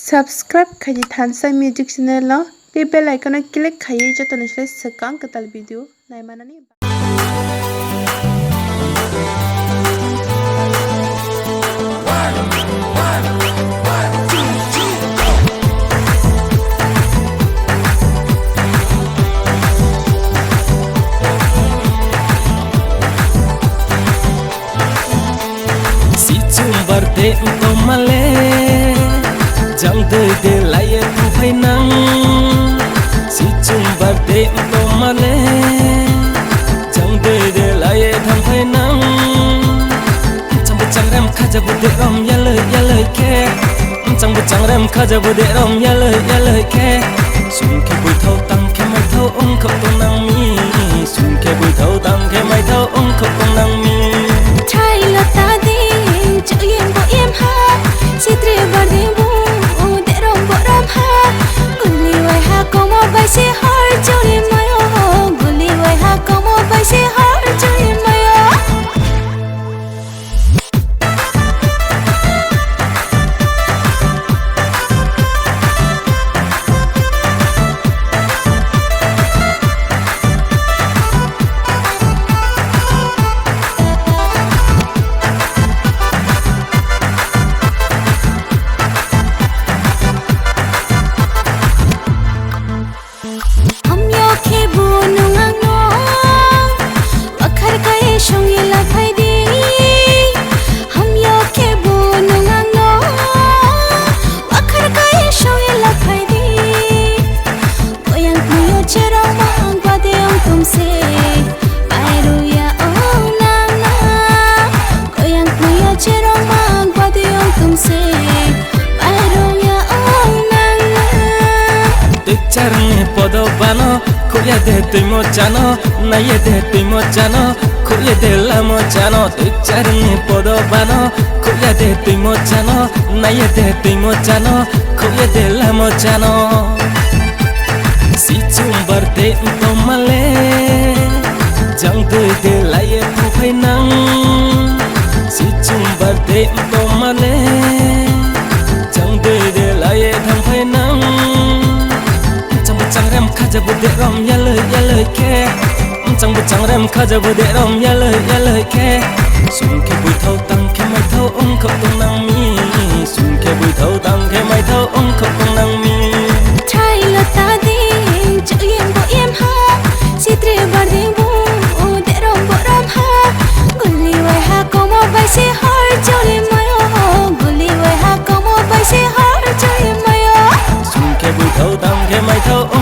Subscribe khaji Thansa Music channel lo bell icon click khayi joto nisle sekang ketal video nai manani si chumbar de utomale jang de laye tu phai nang si chumbar de utomale jang de laye tham phai nang chang rem khaja bu de rom ya lời ke chang rem khaja bu de rom ya lời ke sun ke bui thau tăng ke mai thau ong khop tong nang mi sun ke bui thau tăng ke mai thau ong khop tong nang mi trai là ta đi chữ yên bộ em ha si tre bar đi bu để rom bộ ram ha guli wai ha como vai se har churi mayo guli wai ha como vai se har churi mayo Charne podo bano kuya de tui mo chano na ye de tui mo chano kuya de la mo chano tu charne podo bano kuya de tui mo chano na ye de tui mo chano kuya de la mo chano si chumbar de utomale jang de la ye tu phai nang si chumbar de utomale jang de la ye tham phai nang chang rem khaja bu de rom ya lời ke chang rem khaja bu de rom ya lời ke sun ke bui thau tăng ke mai thau ong khop tong nang mi sun ke bui thau tăng ke mai thau ong khop tong nang mi trai là ta đi chữ yên bộ em ha si tre bar đi bu để rom bộ ram ha guli wai ha como vai se har churi mayo guli wai ha como vai se har churi mayo sun ke bui thau tăng ke mai thau